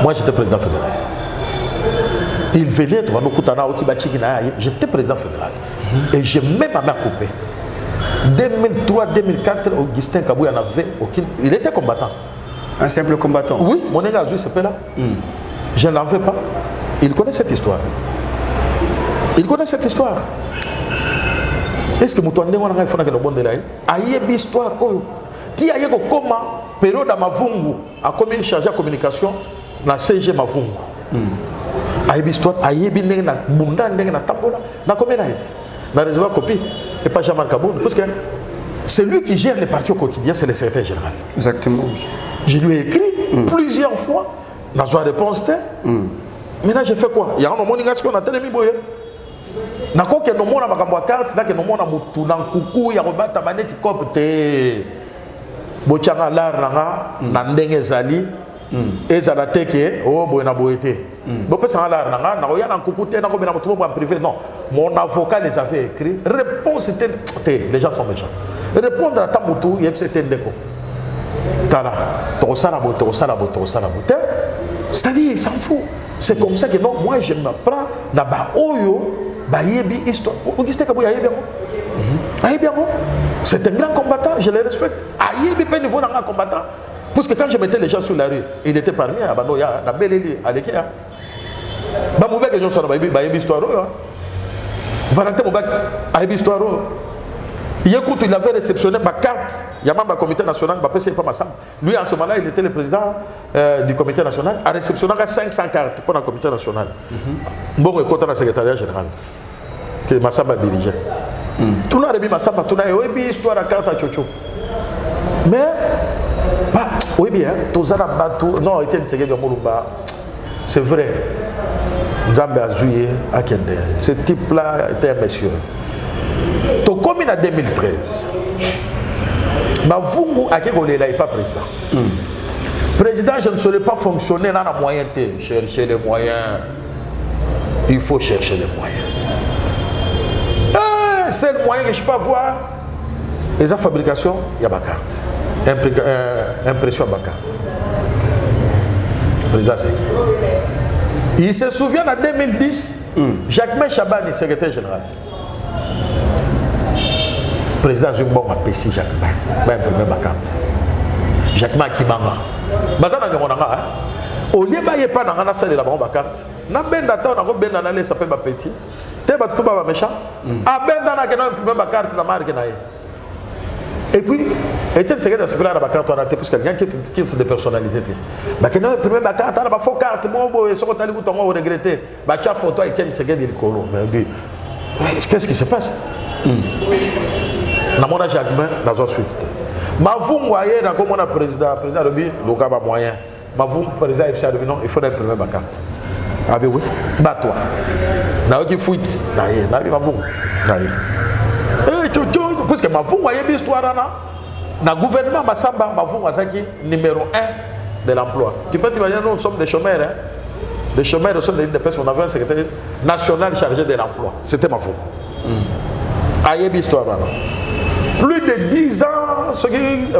Moi j'étais président fédéral. Il venait de j'étais président fédéral. Et j'ai même à ma coupé. 2003-2004, Augustin Kabouya n'avait aucune. Il était combattant. Un simple combattant? Oui, mon égard, je sais pas là. Je n'en veux pas. Il connaît cette histoire. Il connaît cette histoire. Est-ce que Moutoua Ndé wana fona que le bon de là? Aïe histoire oh. Ti aïe ko comment période à Mavungu a commis chargé de communication na CG Mavungu. Aïe histoire aïe bi ndenge na bunda ndenge na tambola na combien na été. Na réservoir copie et pas Jean-Marc Kaboun parce que c'est lui qui gère les partis au quotidien, c'est le secrétaire général. Exactement. Je lui ai écrit plusieurs fois. N'a pas réponse. Maintenant, j'ai fait quoi? Il y a un moment où on a tellement boyé. N'a pas que nous avons ma carte, n'a que nous avons tout dans coucou, il y a un manette cop te. Bochanga lar na ndenge zali. Et ça date que oh boyna boyete. Bon ça lar na na oya na coucou te na ko bina mutumo en privé non. Mon avocat les avait écrit. Réponse était les gens sont méchants. Répondre à ta mutu, il c'était ndeko. Tala, c'est-à-dire, il s'en fout. C'est comme ça que non, moi je me prends na ba oyo, ba yebi histoire. Augustin Kabouya yebi yango. C'est un grand combattant, je le respecte. Ayebi pe niveau d'un grand combattant. Parce que quand je mettais les gens sur la rue, il était parmi à Banoya, na Beleli, à l'Ekea. Ba moubek et Johnson, ba yebi histoire. Valentin Moubek, a yebi histoire. Il avait réceptionné ma carte. Il y a même un comité national, lui en ce moment-là, il était le président du comité national, a réceptionné 500 cartes pour le comité national. Bon, écoute, le secrétariat général, que Massamba dirigeait. Tout le monde a dit Massamba, tout le monde a dit histoire de carte à Tchocho. Mais, oui bien, tous les bateaux, non, c'est vrai. Nzambe a joué à Kende. Ce type-là était un monsieur. Comme en 2013, Mavungu a n'est pas président. Président, je ne saurais pas fonctionner dans la moyenneté. Chercher les moyens. Il faut chercher les moyens. seul moyen que je peux avoir, c'est la fabrication, il y a ma carte. Impression à ma carte. Il se souvient en 2010, Jacques Chabani, secrétaire général. Président Zumbo m'a payé Jacques May, ma carte. Jacques May qui m'a au lieu de pas dans la salle de la carte, na benda ta na ko benda na lesa pe ba petit. Te ba tout ba méchant. A benda na ke na ba carte na marque na ye. Et puis était secrétaire de la carte on a été parce qu'il y a qui des personnalités. Ba ke na premier ba carte na ba faux carte mo bo so ko tali bouton mo regretter. Ba cha photo était secrétaire de colo. Mais qu'est-ce qui se passe? Na mona Jacques May dans une suite. Ma vous voyez na comme on a président Lobi le gars ba moyen. Ma vous président non, il faut imprimer ma carte. Ah ben oui, bat-toi. Na qui fuite, na ye, na bi ma vous. Na ye. Eh chocho, parce que ma vous voyez l'histoire na gouvernement Massamba, ma vous azaki numéro 1 de l'emploi. Tu peux t'imaginer nous sommes des chômeurs hein. Des chômeurs au sein de l'INDPS, on avait un secrétaire national chargé de l'emploi. C'était ma vous. Aïe l'histoire là. Plus de 10 ans,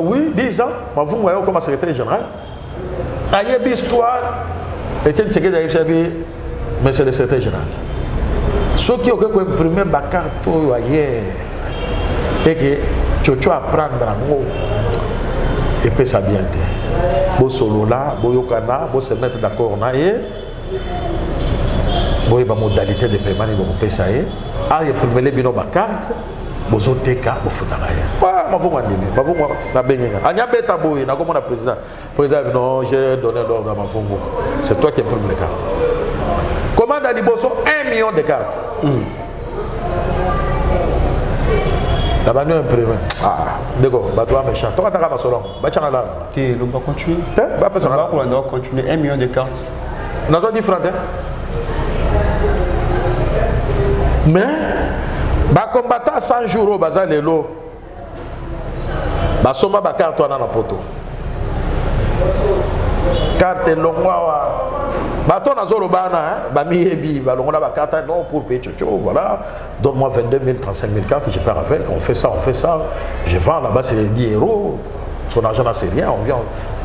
oui, 10 ans, ma vous voyez comme secrétaire général. Aïe l'histoire. Et tiens, c'est que d'ailleurs, monsieur le secrétaire général. Ceux qui ont imprimé ma carte ailleurs, et que tu apprendre en haut, et puis ça bien. Bo solo là, bo yokana, bo se mettre d'accord na ye, bo yeba modalité de paiement, bo payer ça ye. Ah, imprimer les bino ma carte. Bozo teka bofutanga ya. Ah, ma vonga ndimi, ma vonga na benyenga. Anya beta boy na comme na président. Président non, j'ai donné l'ordre à ma vongo. C'est toi qui imprime les cartes. Commande à Liboso 1 million de cartes. La bannière imprimée. Ah, d'accord, bah toi méchant. Toi t'as pas solo. Bah tiens là. Tu l'on va continuer. Bah personne là. On doit continuer 1 million de cartes. Dans un différent. Mais ba combattant 100 jours au bazar lelo ba soma ba carte wana na poto carte longwa ba to na zolo bana ba miyebi ba longona ba carte non pour payer chocho voilà donne-moi 22 000 35 000 cartes je pars avec on fait ça je vends là-bas c'est 10 €, son argent là c'est rien on vient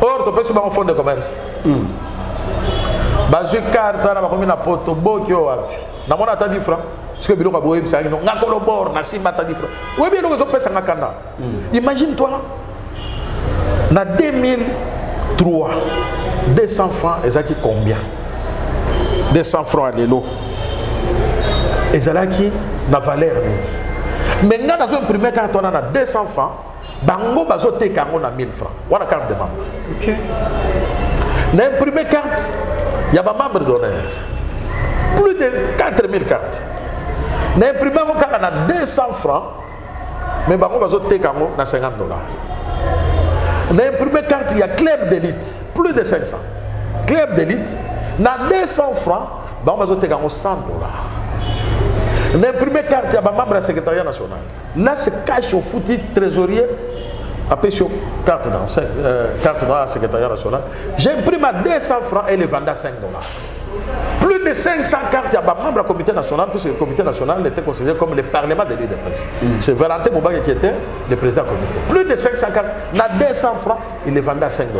or to pesi ba en fond de commerce ba ju carte na ba komi na poto bokyo wapi na mona ta 10 francs. Parce que biloko boye bisa ngino ngakolo bor na simba ta difra. Oui bien donc pesa ngakana. Imagine toi na 2003 200 francs ezaki combien? 200 francs à l'élo. Ezalaki na valeur ni. Mais nga na zo imprimer carte na 200 francs, bango bazo teka ngo na 1000 francs. Wana carte de membre. OK. Na imprimer carte ya ba membre d'honneur. Plus de 4000 cartes. Na imprimé mon carte na 200 francs, mais bango bazo tekango na 50 $. Na imprimé carte il y a club d'élite, plus de 500. Club d'élite na 200 francs, bango bazo tekango 100 $. Na imprimé carte il y a membre du secrétariat national. Là c'est cash au foutu trésorier après sur carte dans le secrétariat national. J'imprime à 200 francs et les vends à 5 $. Plus de 500 cartes, il y a un membre du comité national, puisque le comité national était considéré comme le parlement de l'INDPS. C'est Valentin Moubaki qui était le président du comité. Plus de 500 cartes, il y a 200 francs, il les vendait à 5 $.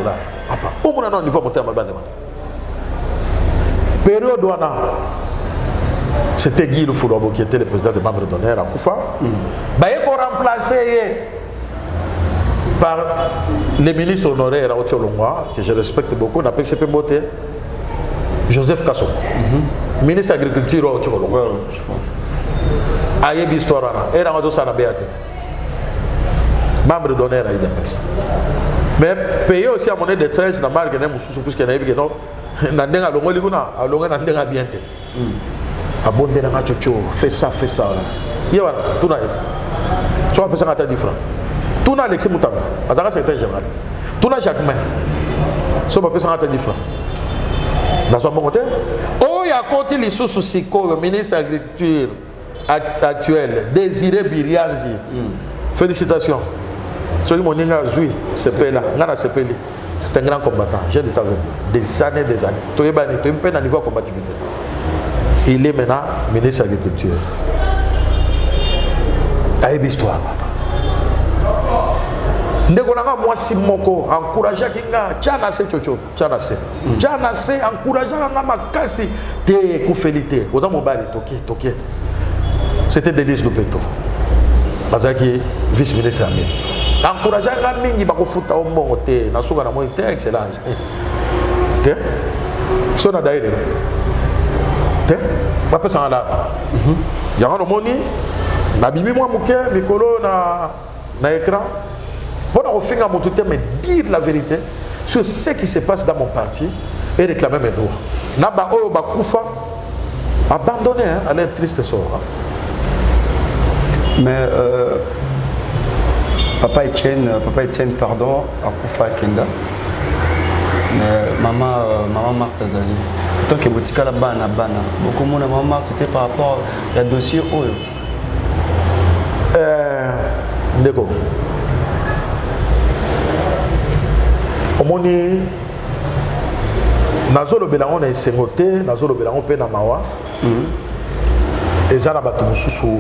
Au moins, on va monter à ma bande. Période où c'était Guy Lufourobo qui était le président des membres d'honneur à Koufa. Il est remplacé par les ministres honoraires à Otiolongwa, que je respecte beaucoup, on appelle CP Moté. Joseph Kassoko, ministre de l'Agriculture au Tcholo. Aïe, l'histoire, et la radio s'en a béaté. Membre d'honneur à l'INDPS. Mais payer aussi à monnaie de trèche, na marque, na moussou, puisqu'il y a un non, na denga longo liguna, a longo na denga biente. Abonde na chocho, fais ça. Yewa, tout na. Tu vas passer à ta différence. Tout na Alexis Moutanga, à ta secrétaire général. Tout na Jacques May. Ça va passer à ta différence. Dans son bon côté, oh, il y a côté les sous-sous-siko, le ministre de l'Agriculture actuel, Désiré Birianzi. Félicitations. Celui qui m'a dit, c'est un grand combattant. J'ai dit des années. Tu es un niveau de combativité. Il est maintenant ministre de l'Agriculture. ayebi histoire ndeko nanga mwasi moko encouragea kinga tchana se chocho tchana se encouragea nga makasi te kufelite oza mobali toke c'était Denis Lupeto bazaki vice ministre amin encouragea nga mingi bakofuta ombongo te nasuka na moi te excellence te so na daire te bapesa nga la yango nomoni nabimi mwa moke mikolo na écran pour offrir à mon tuteur, mais dire la vérité sur ce qui se passe dans mon parti et réclamer mes droits. Naba Oyo Bakoufa abandonné à l'air triste sort. Mais Papa Etienne, pardon, Akoufa Kenda. Mais maman Martha Zali. Tant que boutique la bana, beaucoup de monde maman Martha c'était par rapport au dossier Oyo. Ndeko. Omoni nazolo belango na esengote nazolo belango pe na mawa eza na bato mosusu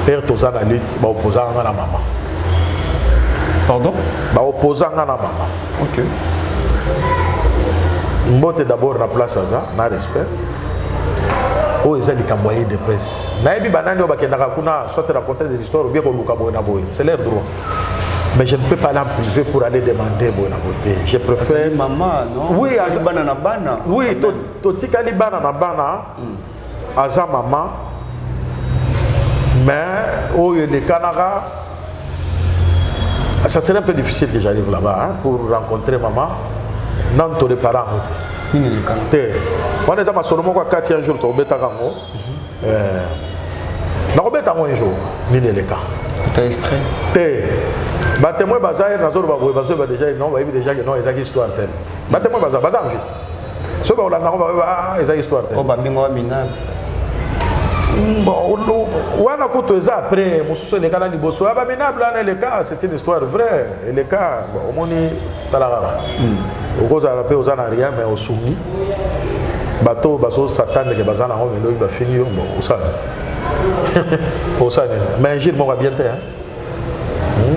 père toza na lutte ba opposant nga na mama Pardon? Ba opposant nga na mama. OK. Mbote d'abord na place aza na respect o eza likambo ya de presse nayebi banani oyo bakendaka kuna soit raconter des histoires ou bien koluka boye na boye c'est leur droit. Mais je ne peux pas aller en privé pour aller demander bon à côté. Je préfère maman non. Oui, bana. Oui, totikali bana na bana. Aza maman. Mais au lieu de Canada, ça serait un peu difficile que j'arrive là-bas pour rencontrer maman. Non, tous les parents. On est à ma solo moi 4 jours to beta kango. Na robeta mo un jour, ni les cas. T'as extrait. Bah témoin bazaï nazoro ba déjà non ba déjà que non ezaki histoire telle bah témoin bazaï bazamvi so ba olanda ba ezaki histoire telle oh ba mingo minable bon wana kuto eza après mususu le kana liboso ba minable là le cas c'est une histoire vraie et le cas au moni talaka okoza la pe ozana rien mais osumi bato baso satan que bazana ho melo ba fini bon osana mais j'ai mon bien hein.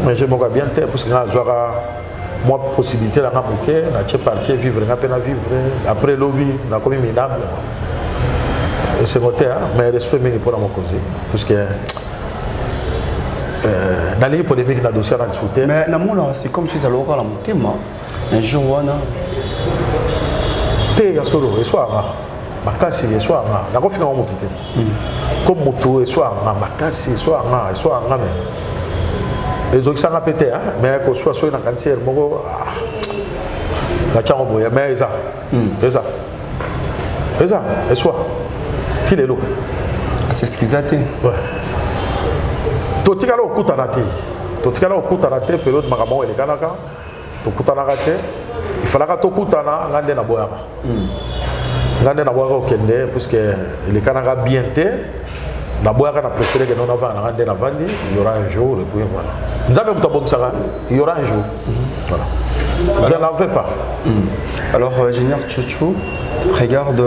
Mais je me vois bien parce que moi possibilité là bouquet na parti vivre na peine à vivre après lobby na comme minable c'est noté mais respect mini pour mon cause parce que dans les polémiques na dossier na discuter mais na mona c'est comme si ça l'aurait la motema un jour wana te ya solo et soir makasi et soir na ko fika mo tuté comme moto et soir makasi et soir mais les autres sont répétés, mais que soit sur une cantière, la chambre, mais ça, et soit, qu'il est l'eau. C'est ce qu'ils attendent. Tout est là au coup de la tête, période Maramon et les Kanaka, tout coup de la tête, il fallait que tout coup de la tête, au Kende, puisque les Kanaka bien té. La boîte a préféré que nous avons il y aura un jour et puis voilà. Nous avons il y aura un jour. Voilà. Je n'en veux pas. Alors, ingénieur Tchouchou, regarde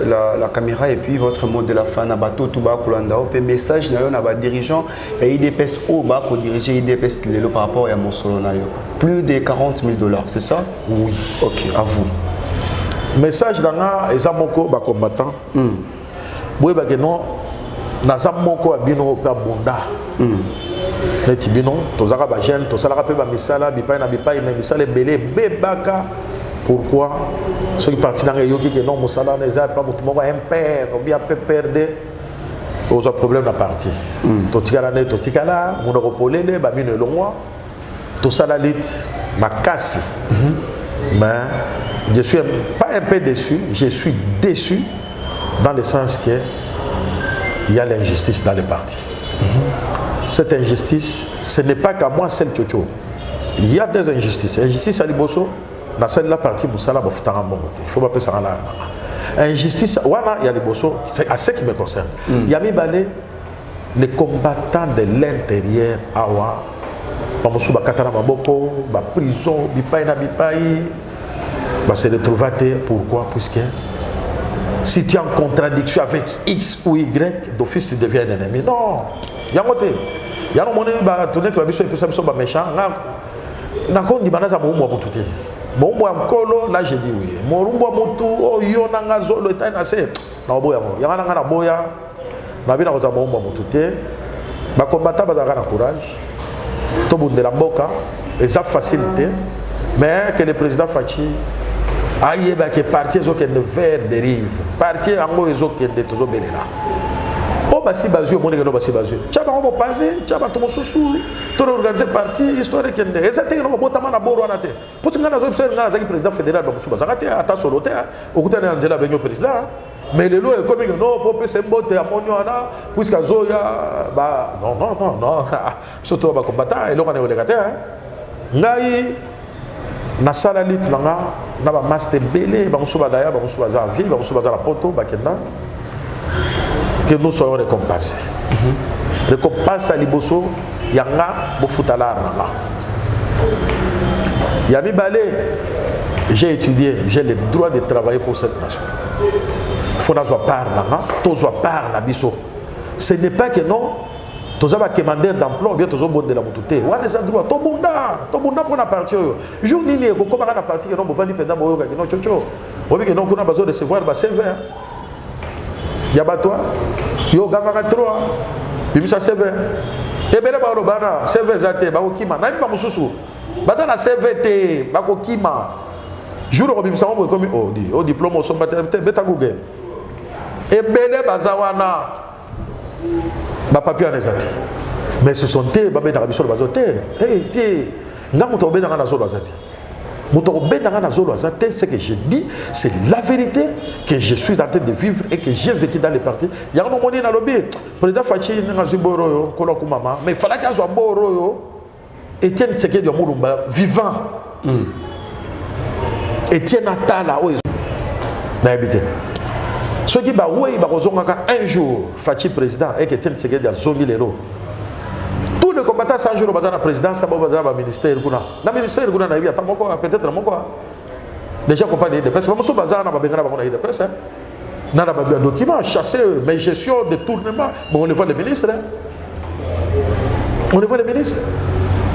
la caméra et puis votre mot de la fin. Nabato Touba Kolanda, un message na dirigeant et IDPS au bas pour diriger IDPS Lelo par rapport à mon solo. Plus de 40 000 $, c'est ça? Oui. Ok, à vous. Message dans les amoko combattants. Oui, parce que non. Naza moko abino pe bonda neti bino tozaka ba jeune tosalaka pe ba misala bipai na bipai mais misala belé bebaka pourquoi ceux qui partent dans yoki que non musala neza pas mutu moko impère ou bien peut perdre aux problèmes na parti totikala mona kopolele ba bino longwa tosala lit makasi mais je suis pas un peu déçu, je suis déçu dans le sens que il y a l'injustice dans les partis. Cette injustice, ce n'est pas qu'à moi seul Tchotcho. Il y a des injustices. Injustice à Liboso, dans celle-là partie, il faut pas penser à la injustice, il y a Liboso, c'est à ce qui me concerne. Il y a les combattants de l'intérieur, Awa, prison, se retrouver. Pourquoi? Puisque si tu es en contradiction avec X ou Y, d'office tu deviens un ennemi. Non. Il y a un côté. Il y a un moment où tu es méchant. Nakondi banaza mo mwa mututi. Mo mwa mkolo là j'ai dit oui. Mo rumbo mutu o yo nanga zolo eta na se. Na boya mo. Yanga na boya. Na bina ko za mo mwa mututi. Ba combattant ba na courage. To bundela mboka et ça facilité. Mais que le président Fachi aïe ba que parti zo que ne vers dérive. Parti ango ezo que de tozo belela. Oh bah si basé au monde que non bah si basé. Tu vas on passer, tu vas tout sous, tu organiser parti histoire que ne. Exactement on bota mana boro anate. Pour que ngana zo pse ngana zaki président fédéral ba musu bazakate ata solote. Okutana ndela benyo président. Mais le lot est comme non pour pese mbote amonyo ana puisque zoya bah non. Surtout ba combattant et lo kana olekate ngai na sala lit nanga na ba master belé ba musu badaya ba musu baza vie ba musu baza la poto ba kenda. Que nous soyons récompensés. Récompense à Liboso, Yanga, Bofutalar. Yami Balé, j'ai étudié, j'ai le droit de travailler pour cette nation. Il faut que nous parlions, tous parlons, Bisso. Ce n'est pas que non, tous avons demandé d'emploi, bien tous avons de la moutouté. On a des droits, tout le monde pour la partie. Jour ni comme on a la partie, on va dire que nous avons besoin de recevoir le CV. Yabatwa, yo ganga 3, bimisa 7. Ebele ba robana 7 zate ba okima, na ba mususu. Bata na 7 te ba kokima. Jour ko bimisa mo comme o diplôme so bata beta google. Ebele bazawana ba papier na zate. Mais ce sont te ba beta biso bazote. Hey te, ngamu to beta na zo bazate. Ce que je dis, c'est la vérité que je suis en train de vivre et que j'ai vécu dans les partis. Il y a un moment dans le lobby, le président Fachi n'a pas boro, mais il fallait qu'il soit boro. Etienne Tshisekedi Mulumba vivant. Etienne Atala, n'a habité. Ceux qui bah oui, bah un jour Fachi président et que Etienne Tshisekedi a zongi les lots. Tous les combattants sans jour dans la présidence, dans le ministère, dans le ministère, peut-être déjà compagnie de presse. Parce que bazar na babengana ba de presse. Na na babia document chassé mais gestion de tournement. Bon on le voit les ministres. On le voit les ministres.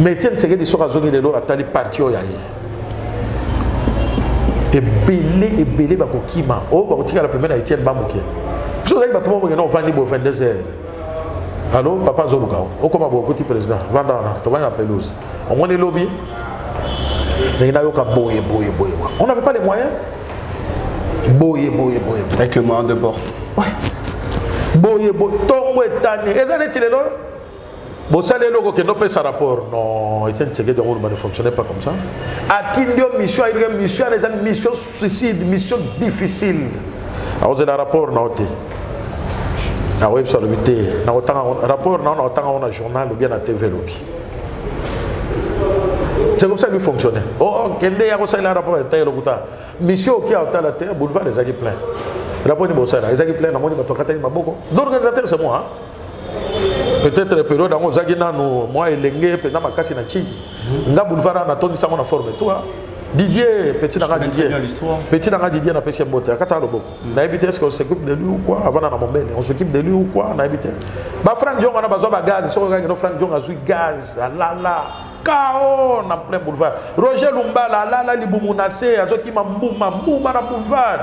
Mais tiens c'est que des sera zone de l'eau à tali parti o yayi. Et belé ba kokima. Oh ba otika la première Etienne Bamuke. So ça va tout le monde non vandi bo 22h. Allô, papa Zoluka, au comment beaucoup de président, Vandana, tu vois la pelouse. On monte les lobbies, mais il n'y a aucun boye. On n'avait pas les moyens. Boye. Avec le moyen de bord. Ouais. Boye. Tongo et Tani. Et ça n'est-il là? Bon, ça les logos qui n'ont pas ce rapport. Non, Etienne Tshisekedi ne fonctionnait pas comme ça. A-t-il mission, il y a une mission, les amis, mission suicide, mission difficile. Alors, c'est le rapport, non? Na web sur le BT, na rapport on a journal ou bien la TV lobby. C'est comme ça qu'il fonctionnait. Oh, kende ya ko ça le rapport est lokuta. Mission qui a la terre boulevard des Agui plein. Rapport ni bossa les Agui plein na moni bato katani maboko. L'organisateur c'est moi Peut-être le période dans Agui na no moi elenge pe na makasi na chiki. Nga boulevard na tondi ça on a formé toi. Didier, petit dans Didier, on a pêché mbote. On a évité est-ce qu'on s'occupe de lui ou quoi avant dans mon bel. On s'occupe de lui ou quoi on a évité. Bah Franck Dion on a besoin de gaz. Franck Dion a joué gaz. Là. Chaos en plein boulevard. Roger Lumba là li boumunase. Azo qui m'a mbouma na boulevard.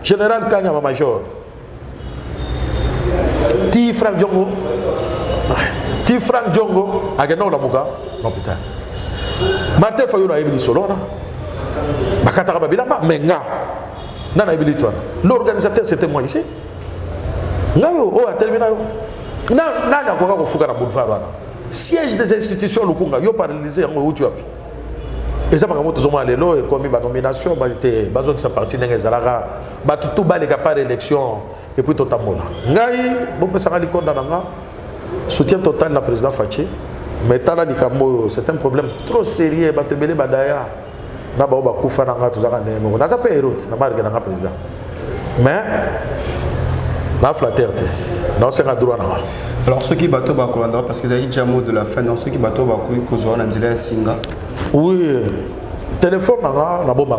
Général Kanya ma major. Ti Franck Diongo. Ageno la muka. Non putain. Maté Fayo na ebili solo na. Bakatara Babilamba, mais l'organisateur c'était moi ici. À terminal. Siège des institutions locales, yo paralysé en Éthiopie. Et ça, par contre, ils ont allé là, comme une nomination, ils sont partis dans les Zalaga, tout bas les capables d'élection, et puis tout à l'heure. Soutien total de président Fachi, mais c'est un problème trop sérieux, na ba ba kufa na ngatu za kane mo na ta pe route na marque na président mais na flatterté non c'est un droit na. Alors ceux qui bateau ba ko parce que ça y déjà mot de la fin dans ceux qui bateau ba ko zo na ndila singa. Oui, téléphone na bo ma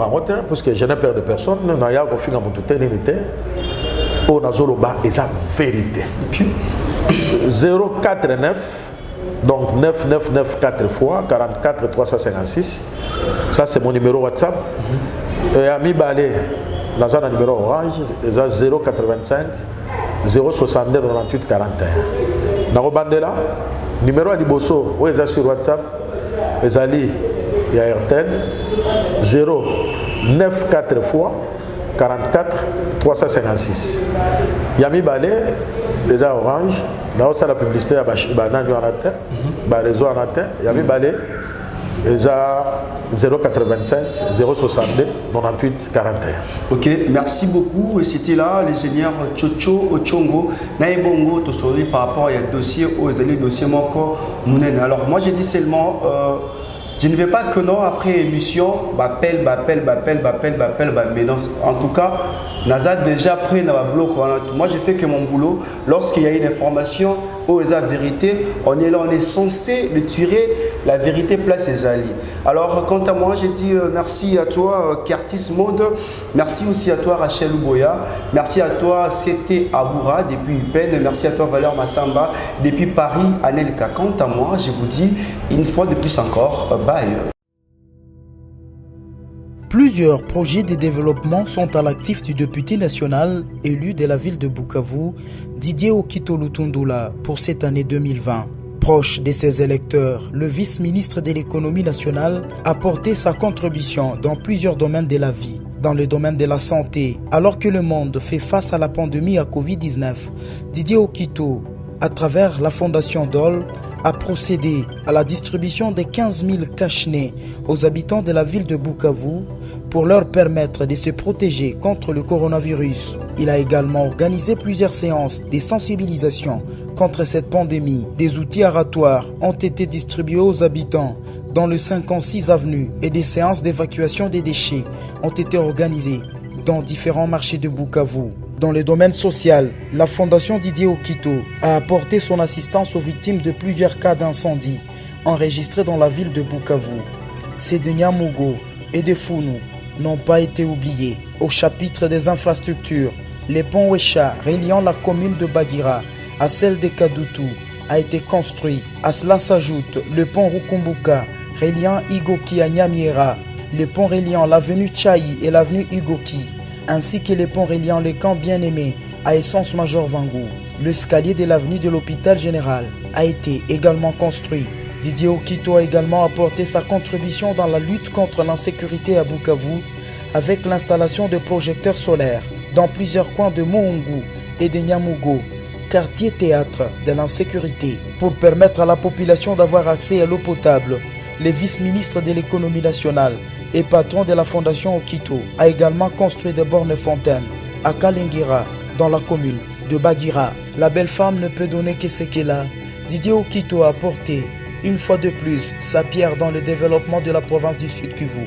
parce que je n'ai peur de personne na ya ko finga mo tout n'était oyo nazoloba eza vérité. 049 donc 9994 fois 44 356. Ça c'est mon numéro WhatsApp. Et à Mibale, dans un numéro orange, c'est 085 062 98 41. Narobandela, numéro à Liboso, où est sur WhatsApp, Ezali, il y a RTL, 094 fois 44 356. Yami Balé, déjà orange, dans la publicité, il y a un réseau en atteint, Yami Balé, déjà 085 062 98 41. Ok, merci beaucoup. C'était là l'ingénieur Chocho Ochongo. Naibongo, tu souris par rapport à dossier aux dossiers Moko Mounen. Alors moi j'ai dit seulement, je ne vais pas que non après émission, m'appelle. Mais non, en tout cas, Naza déjà pris dans le bloc. Moi j'ai fait que mon boulot. Lorsqu'il y a une information aux vérité, on est là, on est censé le tirer. La vérité place les alliés. Alors, quant à moi, j'ai dit merci à toi, Curtis Mode. Merci aussi à toi, Rachel Uboya. Merci à toi, CT Aboura, depuis UPEN. Merci à toi, Valère Massamba, depuis Paris, Anelka. Quant à moi, je vous dis une fois de plus encore, bye. Plusieurs projets de développement sont à l'actif du député national élu de la ville de Bukavu, Didier Okito Lutundula, pour cette année 2020. Proche de ses électeurs, le vice-ministre de l'économie nationale a porté sa contribution dans plusieurs domaines de la vie. Dans le domaine de la santé, alors que le monde fait face à la pandémie à Covid-19, Didier Okito, à travers la fondation DOL, a procédé à la distribution de 15 000 cache-nez aux habitants de la ville de Bukavu pour leur permettre de se protéger contre le coronavirus. Il a également organisé plusieurs séances de sensibilisation contre cette pandémie. Des outils aratoires ont été distribués aux habitants dans le 56 avenue et des séances d'évacuation des déchets ont été organisées dans différents marchés de Bukavu. Dans le domaine social, la fondation Didier Okito a apporté son assistance aux victimes de plusieurs cas d'incendie enregistrés dans la ville de Bukavu. Ces de Nyamugo et de Founou n'ont pas été oubliés. Au chapitre des infrastructures, le pont Wesha reliant la commune de Bagira à celle de Kadutu a été construit. À cela s'ajoute le pont Rukumbuka reliant Igoki à Nyamiera, le pont reliant l'avenue Tchaï et l'avenue Igoki, ainsi que le pont reliant le camp Bien-Aimé à Essence Major Vangou. L'escalier de l'avenue de l'hôpital général a été également construit. Didier Okito a également apporté sa contribution dans la lutte contre l'insécurité à Bukavu avec l'installation de projecteurs solaires dans plusieurs coins de Moungu et de Nyamugo, quartier théâtre de l'insécurité, pour permettre à la population d'avoir accès à l'eau potable. Le vice-ministre de l'économie nationale et patron de la fondation Okito a également construit des bornes fontaines à Kalingira, dans la commune de Bagira. La belle femme ne peut donner que ce qu'elle a. Didier Okito a apporté une fois de plus sa pierre dans le développement de la province du Sud Kivu.